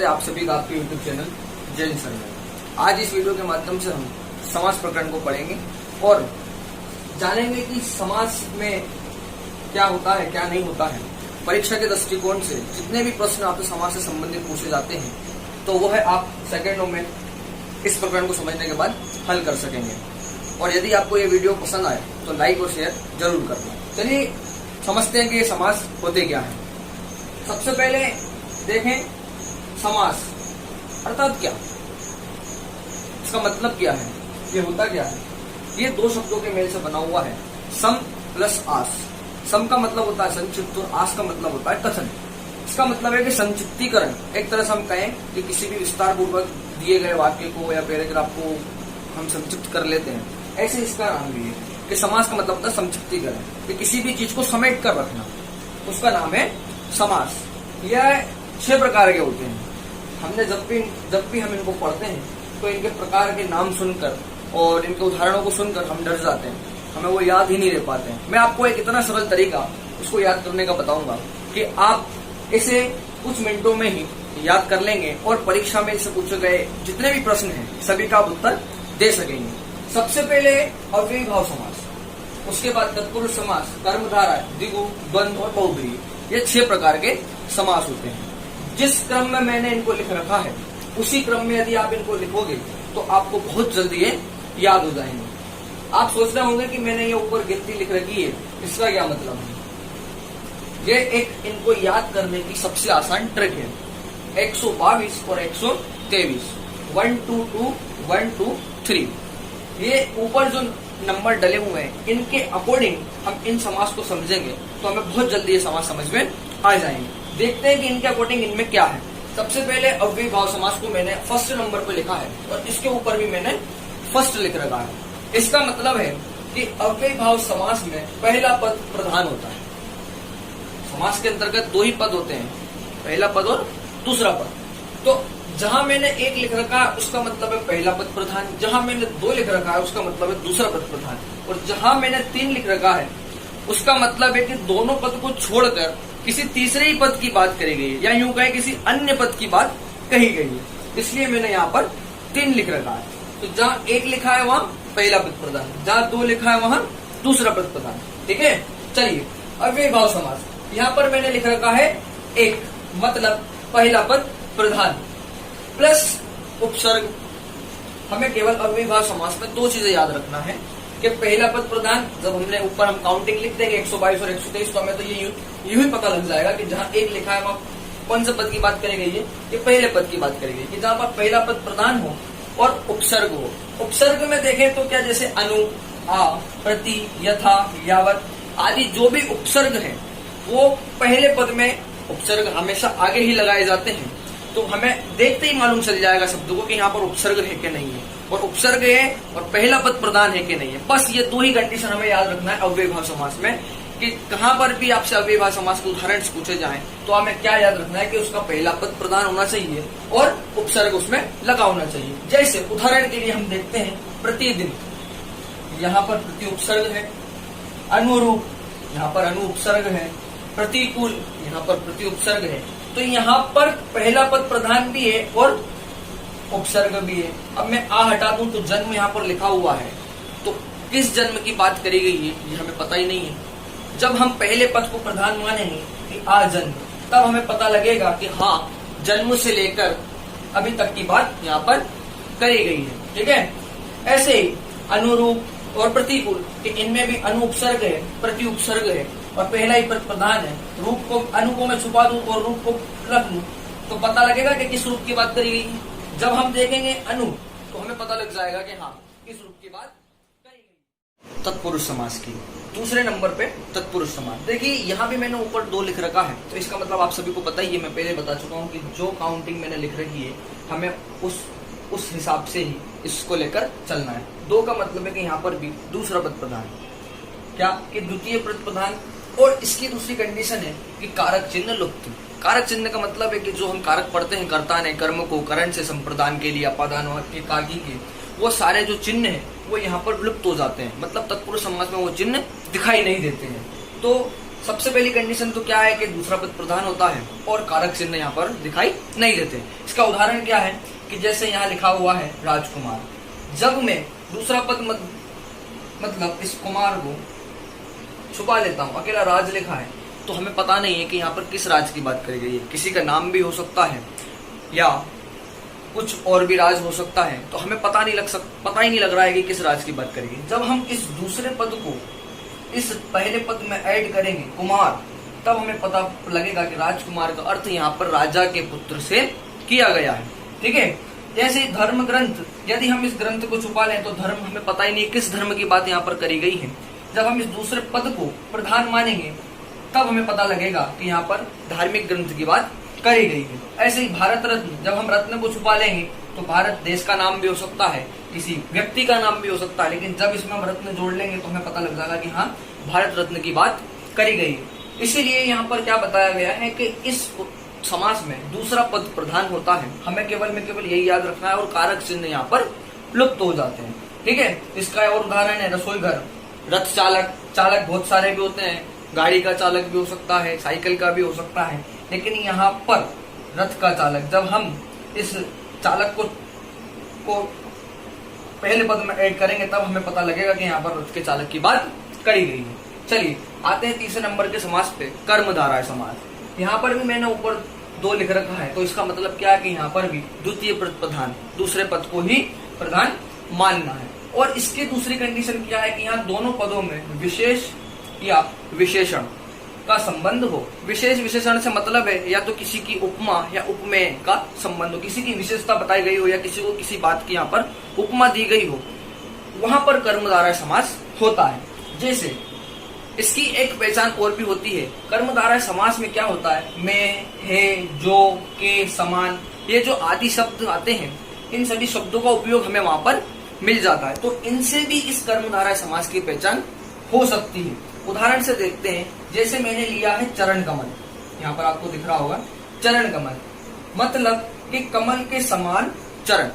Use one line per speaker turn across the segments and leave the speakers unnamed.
स्वागत है आप सभी का आपके YouTube चैनल जैन सर में। आज इस वीडियो के माध्यम से हम समास प्रकरण को पढ़ेंगे और जानेंगे कि समास में क्या होता है क्या नहीं होता है। परीक्षा के दृष्टिकोण से जितने भी प्रश्न आपसे समास से संबंधित पूछे जाते हैं तो वो है आप सेकेंडों में इस प्रकरण को समझने के बाद हल कर सकेंगे। और यदि आपको ये वीडियो पसंद आए तो लाइक और शेयर जरूर करना। चलिए समझते हैं कि ये समास होते क्या है। सबसे पहले देखें समास अर्थात क्या, इसका मतलब क्या है, ये होता क्या है। ये दो शब्दों के मेल से बना हुआ है, सम प्लस आस। सम का मतलब होता है संक्षिप्त और आस का मतलब होता है कथन। इसका मतलब है कि संक्षिप्तीकरण, एक तरह से हम कहें कि किसी भी विस्तार पूर्वक दिए गए वाक्य को या पैराग्राफ को हम संक्षिप्त कर लेते हैं, ऐसे इसका नाम भी है कि समास का मतलब होता है संक्षिप्तीकरण, कि किसी भी चीज को समेट कर रखना, उसका नाम है समास। यह 6 प्रकार के होते हैं। हमने जब भी हम इनको पढ़ते हैं तो इनके प्रकार के नाम सुनकर और इनके उदाहरणों को सुनकर हम डर जाते हैं, हमें वो याद ही नहीं रह पाते हैं। मैं आपको एक इतना सरल तरीका उसको याद करने का बताऊंगा कि आप इसे कुछ मिनटों में ही याद कर लेंगे और परीक्षा में इससे पूछे गए जितने भी प्रश्न हैं सभी का आप उत्तर दे सकेंगे। सबसे पहले अव्ययी भाव समास, उसके बाद तत्पुरुष समास, कर्मधारय, द्विगु, द्वंद्व और बहुब्रीहि। ये 6 प्रकार के समास होते हैं। जिस क्रम में मैंने इनको लिख रखा है उसी क्रम में यदि आप इनको लिखोगे तो आपको बहुत जल्दी ये याद हो जाएंगे। आप सोच रहे होंगे कि मैंने ये ऊपर गिनती लिख रखी है, इसका क्या मतलब है। ये एक इनको याद करने की सबसे आसान ट्रिक है। 122 और 123, 1 2 2 1 2 3, ये ऊपर जो नंबर डले हुए हैं इनके अकॉर्डिंग हम इन समास को समझेंगे तो हमें बहुत जल्दी ये समास समझ में आ जाएंगे। देखते हैं कि इनके अकॉर्डिंग इनमें क्या है। सबसे पहले अव्ययी भाव समास को मैंने फर्स्ट नंबर पर लिखा है और इसके ऊपर भी मैंने फर्स्ट लिख रखा है। इसका मतलब है कि अव्ययी भाव समास में पहला पद प्रधान होता है। समास के अंतर्गत 2 ही पद होते हैं, पहला पद और दूसरा पद। तो जहां मैंने 1 लिख रखा है उसका मतलब है पहला पद प्रधान, जहां मैंने 2 लिख रखा है उसका मतलब है दूसरा पद प्रधान, और जहां मैंने 3 लिख रखा है उसका मतलब है कि दोनों पद को छोड़कर किसी तीसरे ही पद की बात करी गई है, या यूं कहें किसी अन्य पद की बात कही गई है। इसलिए मैंने यहाँ पर 3 लिख रखा है। तो जहाँ 1 लिखा है वहां पहला पद प्रधान, जहाँ 2 लिखा है वहां दूसरा पद प्रधान। ठीक है, चलिए अव्ययी भाव समास, यहाँ पर मैंने लिख रखा है 1, मतलब पहला पद प्रधान प्लस उपसर्ग। हमें केवल अव्ययी भाव समास में 2 चीजें याद रखना है कि पहला पद प्रधान, जब हमने ऊपर हम काउंटिंग लिख देंगे 122 और 123 तो हमें तो ये यूं ही पता लग जाएगा कि जहाँ 1 लिखा है वहाँ कौन से पद की बात करी गई है, ये पहले पद की बात करी गई है। जहाँ पर पहला पद प्रधान हो और उपसर्ग हो। उपसर्ग में देखें तो क्या, जैसे अनु, आ, प्रति, यथा, यावत आदि जो भी उपसर्ग है वो पहले पद में उपसर्ग हमेशा आगे ही लगाए जाते हैं। तो हमें देखते ही मालूम चल जाएगा शब्द को कि यहाँ पर उपसर्ग है कि नहीं है, और उपसर्ग है और पहला पद प्रधान है कि नहीं है। बस ये 2 ही कंडीशन हमें याद रखना है अव्ययी भाव समास में, कि कहाँ पर भी आपसे अव्ययी भाव समास के उदाहरण पूछे जाएं तो हमें क्या याद रखना है कि उसका पहला पद प्रधान होना चाहिए और उपसर्ग उसमें लगा होना चाहिए। जैसे उदाहरण के लिए हम देखते हैं प्रतिदिन, यहाँ पर प्रति उपसर्ग है, अनुरूप यहाँ पर अनु उपसर्ग है, प्रतिकूल यहाँ पर प्रति उपसर्ग है। तो यहाँ पर पहला पद प्रधान भी है और उपसर्ग भी है। अब मैं आ हटा दूं तो जन्म यहाँ पर लिखा हुआ है, तो किस जन्म की बात करी गई है ये हमें पता ही नहीं है। जब हम पहले पद को प्रधान मानेंगे कि आ जन्म, तब हमें पता लगेगा कि हाँ जन्म से लेकर अभी तक की बात यहाँ पर करी गई है। ठीक है, ऐसे ही अनुरूप और प्रतिकूल, कि इनमें भी अनु उपसर्ग है, प्रति उपसर्ग है और पहला ही पद प्रधान है। रूप को, अनु को मैं छुपा दूं और रूप को रख लूं तो पता लगेगा कि किस रूप की बात करी गई है। जब हम देखेंगे अनु तो हमें पता लग जाएगा कि हाँ किस रूप की बात करी गई। तत्पुरुष समास की दूसरे नंबर पे तत्पुरुष समास। देखिए यहाँ भी मैंने ऊपर 2 लिख रखा है, तो इसका मतलब आप सभी को पता ही है, मैं पहले बता चुका हूँ कि जो काउंटिंग मैंने लिख रखी है हमें उस हिसाब से ही इसको लेकर चलना है। 2 का मतलब है कि यहाँ पर भी दूसरा पद प्रधान, क्या कि द्वितीय पद प्रधान, और इसकी दूसरी कंडीशन है कि कारक चिन्ह लुप्त। कारक चिन्ह का मतलब है कि जो हम कारक पढ़ते हैं कर्ता ने, कर्म को, करण से, संप्रदान के लिए, अपादान के, कागी के, वो सारे जो चिन्ह है वो यहाँ पर लुप्त हो जाते हैं। मतलब तत्पुरुष समास में वो चिन्ह दिखाई नहीं देते हैं। तो सबसे पहली कंडीशन तो क्या है कि दूसरा पद प्रधान होता है और कारक चिन्ह यहाँ पर दिखाई नहीं देते। इसका उदाहरण क्या है कि जैसे यहाँ लिखा हुआ है राजकुमार, जब मैं दूसरा पद मतलब इस कुमार को छुपा लेता हूँ, अकेला राज लिखा है, तो हमें पता नहीं है कि यहाँ पर किस राज की बात करी गई है। किसी का नाम भी हो सकता है या कुछ और भी राज हो सकता है, तो हमें पता ही नहीं लग रहा है कि किस राज की बात करेगी। जब हम इस दूसरे पद को इस पहले पद में ऐड करेंगे कुमार, तब हमें पता लगेगा कि राजकुमार का अर्थ यहाँ पर राजा के पुत्र से किया गया है। ठीक है, जैसे धर्म ग्रंथ, यदि हम इस ग्रंथ को छुपा लें तो धर्म, हमें पता ही नहीं किस धर्म की बात यहाँ पर करी गई है। जब हम इस दूसरे पद को प्रधान मानेंगे तब हमें पता लगेगा कि यहाँ पर धार्मिक ग्रंथ की बात करी गई है। ऐसे ही भारत रत्न, जब हम रत्न को छुपा लेंगे तो भारत देश का नाम भी हो सकता है, किसी व्यक्ति का नाम भी हो सकता है, लेकिन जब इसमें हम रत्न जोड़ लेंगे तो हमें पता लग जाएगा कि हाँ, भारत रत्न की बात करी गई है। इसीलिए यहाँ पर क्या बताया गया है कि इस समास में दूसरा पद प्रधान होता है, हमें केवल यही याद रखना है और कारक चिन्ह यहाँ पर लुप्त हो जाते हैं। ठीक है, इसका और उदाहरण है रसोई घर, रथ चालक। चालक बहुत सारे भी होते हैं, गाड़ी का चालक भी हो सकता है, साइकिल का भी हो सकता है, लेकिन यहाँ पर रथ का चालक, जब हम इस चालक को पहले पद में ऐड करेंगे तब हमें पता लगेगा कि यहाँ पर रथ के चालक की बात करी गई है। चलिए आते हैं तीसरे नंबर के समास पे, कर्मधारय समास। यहाँ पर भी मैंने ऊपर 2 लिख रखा है, तो इसका मतलब क्या है कि यहाँ पर भी द्वितीय पद प्रधान, दूसरे पद को ही प्रधान मानना है। और इसकी दूसरी कंडीशन क्या है कि यहाँ दोनों पदों में विशेष या विशेषण का संबंध हो। विशेष विशेषण से मतलब है या तो किसी की उपमा या उपमेय का संबंध हो, किसी की विशेषता बताई गई हो या किसी को किसी बात की यहाँ पर उपमा दी गई हो, वहां पर कर्मधारय समास होता है। जैसे इसकी एक पहचान और भी होती है, कर्मधारय समास में क्या होता है, मैं, है, जो, के, समान, ये जो आदि शब्द आते हैं, इन सभी शब्दों का उपयोग हमें वहां पर मिल जाता है, तो इनसे भी इस कर्मधारय समास की पहचान हो सकती है। उदाहरण से देखते हैं, जैसे मैंने लिया है चरण कमल, यहाँ पर आपको दिख रहा होगा चरण कमल, मतलब कि कमल के समान चरण।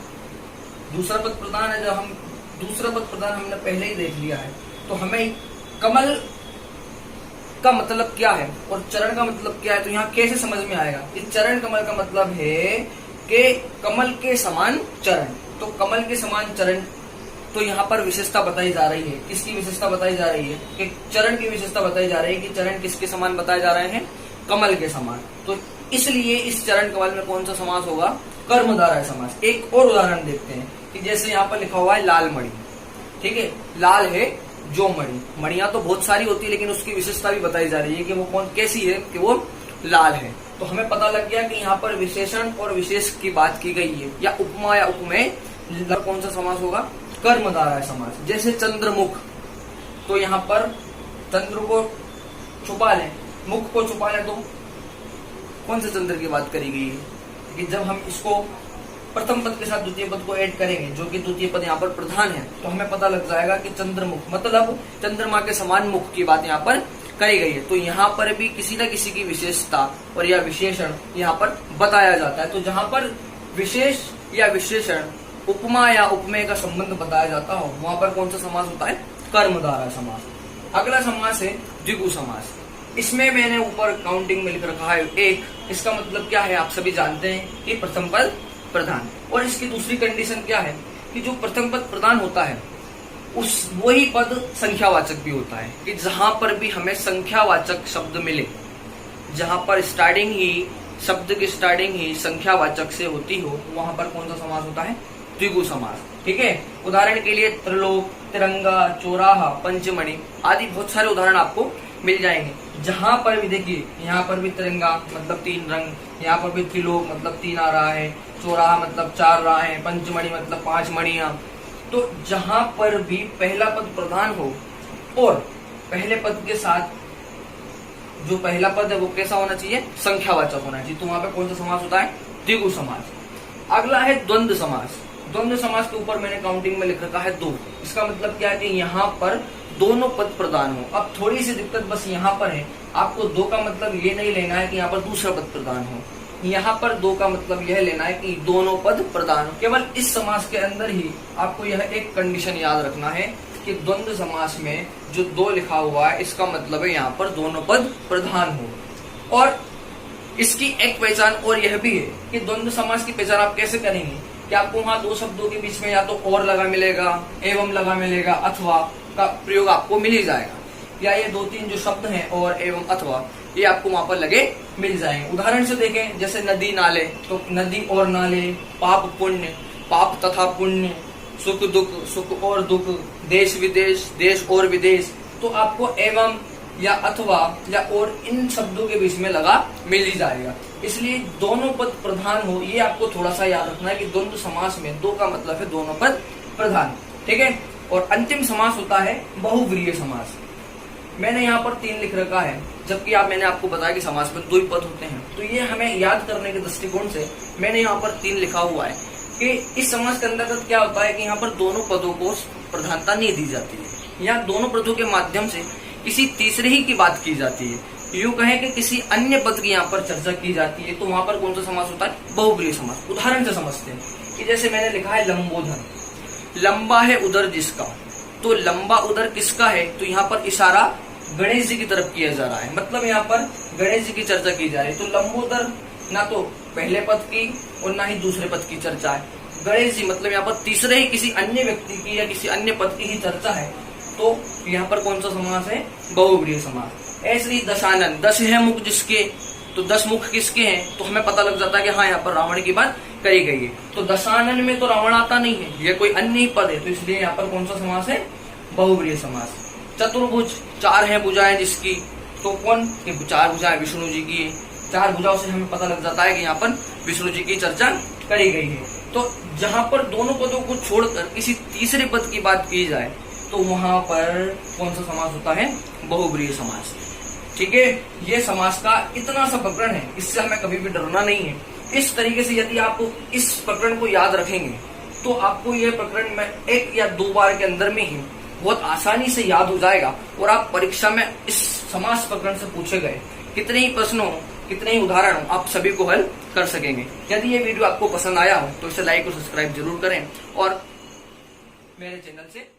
दूसरा पद प्रधान है, जब हम दूसरा पद प्रधान हमने पहले ही देख लिया है, तो हमें कमल का मतलब क्या है और चरण का मतलब क्या है, तो यहाँ कैसे समझ में आएगा। इस चरण कमल का मतलब है कि कमल के समान चरण, तो कमल के समान चरण, तो यहाँ पर विशेषता बताई जा रही है। किसकी विशेषता बताई जा रही है कि चरण की विशेषता बताई जा रही है कि चरण किसके समान बताए जा रहे हैं, कमल के समान। तो इसलिए इस चरण कमल में कौन सा समास होगा, कर्मधारय समास। एक और उदाहरण देखते हैं कि जैसे यहाँ पर लिखा हुआ है लाल मणि। ठीक है, लाल है जो मणि, मणियां तो बहुत सारी होती है लेकिन उसकी विशेषता भी बताई जा रही है कि वो कौन कैसी है, कि वो लाल है। तो हमें पता लग गया कि यहाँ पर विशेषण और विशेष की बात की गई है, या उपमा या उपमेय, कौन सा समास होगा, कर्मधारय समास। जैसे चंद्रमुख, तो यहाँ पर चंद्र को छुपा लें, मुख को छुपा लें, तो कौन से चंद्र की बात करी गई है, कि जब हम इसको प्रथम पद के साथ द्वितीय पद को ऐड करेंगे, जो कि द्वितीय पद यहाँ पर प्रधान है, तो हमें पता लग जाएगा कि चंद्रमुख मतलब चंद्रमा के समान मुख की बात यहाँ पर करी गई है। तो यहाँ पर भी किसी न किसी की विशेषता और या विशेषण यहाँ पर बताया जाता है। तो जहाँ पर विशेष या विशेषण, उपमा या उपमेय का संबंध बताया जाता हो, वहां पर कौन सा समास होता है, कर्मधारय समास। अगला समास है द्विगु समास। इसमें मैंने ऊपर काउंटिंग में लिख रखा है 1। इसका मतलब क्या है, आप सभी जानते हैं कि प्रथम पद प्रधान। और इसकी दूसरी कंडीशन क्या है कि जो प्रथम पद प्रधान होता है उस वही पद संख्यावाचक भी होता है, कि जहां पर भी हमें संख्यावाचक शब्द मिले, जहां पर स्टार्टिंग ही शब्द की स्टार्टिंग ही संख्यावाचक से होती हो, वहां पर कौन सा समास होता है, द्विगु समास। ठीक है, उदाहरण के लिए त्रिलोक, तिरंगा, चौराहा, पंचमणि आदि बहुत सारे उदाहरण आपको मिल जाएंगे। जहां पर भी देखिए, यहाँ पर भी तिरंगा मतलब 3 रंग, यहाँ पर भी त्रिलोक मतलब 3 आ रहा है, चौराहा मतलब 4 रहा है, पंचमणि मतलब 5 मणियां। तो जहां पर भी पहला पद प्रधान हो और पहले पद के साथ जो पहला पद है वो कैसा होना चाहिए, संख्यावाचक होना चाहिए, तो वहां पे कौन सा समास होता है, द्विगु समास। अगला है द्वंद्व समास। द्वंद्व समास के ऊपर मैंने काउंटिंग में लिख रखा है 2। इसका मतलब क्या है कि यहाँ पर दोनों पद प्रधान हो। अब थोड़ी सी दिक्कत बस यहाँ पर है, आपको 2 का मतलब ये नहीं लेना है कि यहाँ पर दूसरा पद प्रधान हो, यहाँ पर 2 का मतलब यह लेना है कि दोनों पद प्रधान हो। केवल इस समास के अंदर ही आपको यह एक कंडीशन याद रखना है कि द्वंद्व समास में जो दो लिखा हुआ है इसका मतलब है यहाँ पर दोनों पद प्रधान हो। और इसकी एक पहचान और यह भी है कि द्वंद्व समास की पहचान आप कैसे करेंगे कि आपको वहां दो शब्दों के बीच में या तो और लगा मिलेगा, एवं लगा मिलेगा, अथवा का प्रयोग आपको मिल ही जाएगा, या ये दो तीन जो शब्द हैं और एवं अथवा ये आपको वहां पर लगे मिल जाएंगे। उदाहरण से देखें जैसे नदी नाले, तो नदी और नाले, पाप पुण्य, पाप तथा पुण्य, सुख दुख, सुख और दुख, देश विदेश, देश और विदेश, तो आपको एवं या अथवा या और इन शब्दों के बीच में लगा मिल ही जाएगा। इसलिए दोनों पद प्रधान हो ये आपको थोड़ा सा याद रखना है कि द्वंद्व समास में दो का मतलब है दोनों पद प्रधान, ठीक है। और अंतिम समास होता है बहुव्रीहि समास। मैंने यहाँ पर 3 लिख रखा है, जबकि मैंने आपको बताया कि समास में 2 ही पद होते हैं, तो ये हमें याद करने के दृष्टिकोण से मैंने यहाँ पर 3 लिखा हुआ है कि इस समास के अंतर्गत क्या होता है कि यहाँ पर दोनों पदों को प्रधानता नहीं दी जाती है, या दोनों पदों के माध्यम से किसी तीसरे ही की बात की जाती है। यूं कहें कि किसी अन्य पद की यहाँ पर चर्चा की जाती है, तो वहां पर कौन सा समास होता है? बहुव्रीहि समास। उदाहरण से समझते हैं कि जैसे मैंने लिखा है लंबोदर, लंबा है उदर जिसका, तो लंबा उदर किसका है? तो यहाँ पर इशारा गणेश जी की तरफ किया जा रहा है, मतलब यहाँ पर गणेश जी की चर्चा की जा रही है। तो लंबोदर ना तो पहले पद की और ना ही दूसरे पद की चर्चा है, गणेश जी मतलब यहाँ पर तीसरे ही किसी अन्य व्यक्ति की या किसी अन्य पद की ही चर्चा है, तो यहाँ पर कौन सा समास है? बहुव्रीहि समास। ऐसे ही दशानन, 10 है मुख जिसके, तो 10 मुख किसके हैं? तो हमें पता लग जाता है कि हाँ यहाँ पर रावण की बात करी गई है। तो दशानन में तो रावण आता नहीं है, यह कोई अन्य ही पद है, तो इसलिए यहाँ पर कौन सा समास है? बहुव्रीहि समास। चतुर्भुज, 4 है भुजाएं जिसकी, तो कौन? 4 भुजाएं विष्णु जी की है, 4 भुजाओं से हमें पता लग जाता है कि यहाँ पर विष्णु जी की चर्चा करी गई है। तो जहां पर दोनों पदों को छोड़कर किसी तीसरे पद की बात की जाए तो वहां पर कौन सा समास होता है? बहुव्रीहि समास, ठीक है। ये समास का इतना सा प्रकरण है, इससे हमें कभी भी डरना नहीं है। इस तरीके से यदि आप इस प्रकरण को याद रखेंगे तो आपको यह प्रकरण में 1 या 2 बार के अंदर में ही बहुत आसानी से याद हो जाएगा, और आप परीक्षा में इस समास प्रकरण से पूछे गए कितने ही प्रश्नों, कितने ही उदाहरण आप सभी को हल कर सकेंगे। यदि ये वीडियो आपको पसंद आया हो तो इसे लाइक और सब्सक्राइब जरूर करें, और मेरे चैनल से